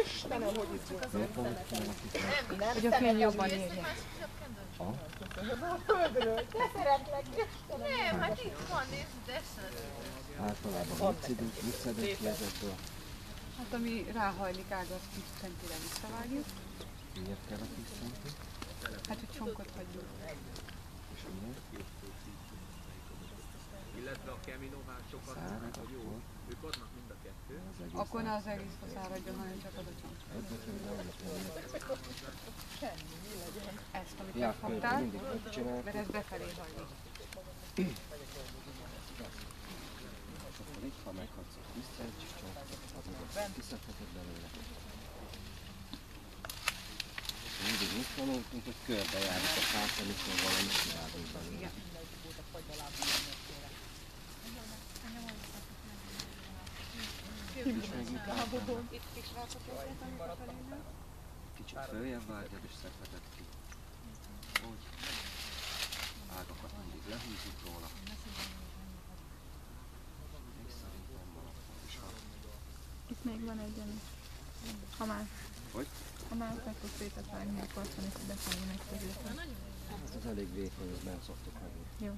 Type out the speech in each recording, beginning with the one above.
Istenem, hogy hogy a fény jobban érje. a földről. Te szeretlek, Istenem. Nem, hát itt van, nézd, de Általában mit szedünk ki ezekből? Hát ami ráhajlik ág, azt 10 centire visszavágjuk. Miért kell a 10 centi? Hát, hogy csonkot hagyjuk. És miért? Illetve a keminovásokat, hogy jó, ők adnak mind a kettő. Akkor ne az egészbe száradjon, hanem csak az a csonk. Ezt, amit megfogtál, mert ez befelé hajlik. Akkor itt, ha meghatsz a 10 centis csonkot, azokat kiszedheted belőle. Mindig mit tanultunk, hogy körbejárjuk a fát, amikor valamit csinálunk belőle. Kicsit följebb vágod és szedheted ki. Úgy. Ágakat mindig lehúzzuk róla. És szerintem maradhat is van. Itt még van egy ilyen, ha már, Hogy? ha már meg tudsz szétet vágni, akkor azt mondjuk, hogy befelé meg középen. Ez elég vékony, ezt bent szoktuk megni. Jó.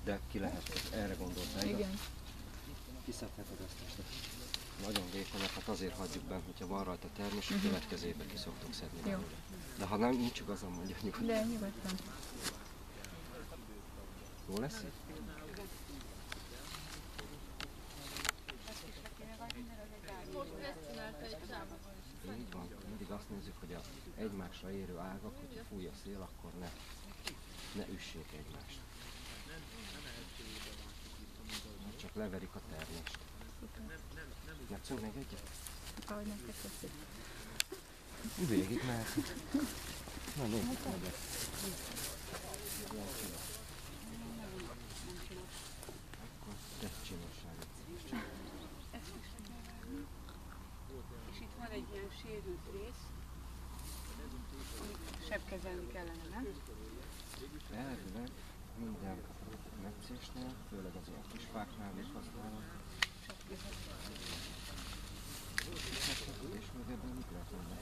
De ki lehet, erre gondoltál, igaz? Igen. Kiszedheted ezt is, de nagyon vékonyakat azért hagyjuk bent, hogyha van rajta termés, a következőben ki szoktuk szedni belőle. De ha nem, nincs igazam, mondja nyugodtan. De nyugodtan. Jó lesz így? most ezt csinálta egy csávó. Így van, mindig azt nézzük, hogy a egymásra érő ágak, hogyha fúj a szél, akkor ne üssék egymást. Mert csak leverik a termést. Játszunk még egyet? Ahogy nektek tetszik. Végig mehetünk. Na nézzük meg ezt. Akkor te csinosság. És itt van egy ilyen sérült rész, amit sebkezelni kellene, nem? Elvileg minden metszésnél, főleg az ilyen kis fáknál is használom. És még ebben mit lehet mondani?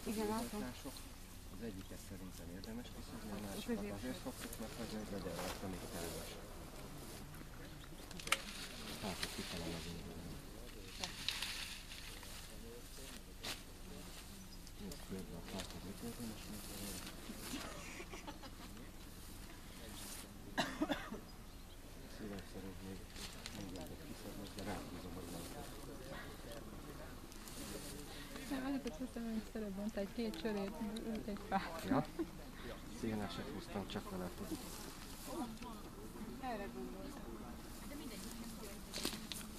Igen, látom. Az egyiket szerintem érdemes kiszedni, a másikat azért fogtuk meg, hogy legyen rajta még terves. Hát, hogy kifelem az indulni. Nézd körbe a fát az ötőben, és még szívesszerűbb még egyet kiszedni, de ráhúzom, hogy nem. Nem, azokat hoztam, hogy szeretben, tehát 2 sörét, ült egy fát. Ja? Szénáset húztam, csak vele tudok. Erre gondoltam.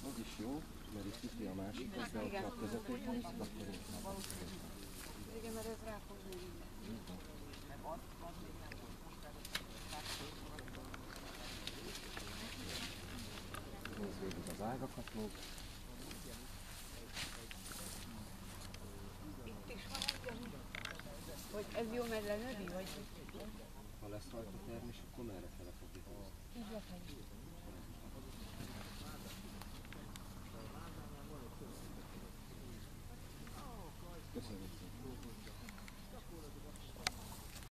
Az is jó, mert itt üti a másikat, de ott a közepében is, akkor inkább. Igen, mert ez ráfogni minden. Nézd végig az ágakat még. Itt is van egy, hogy ez jó, mert lenövi, vagy?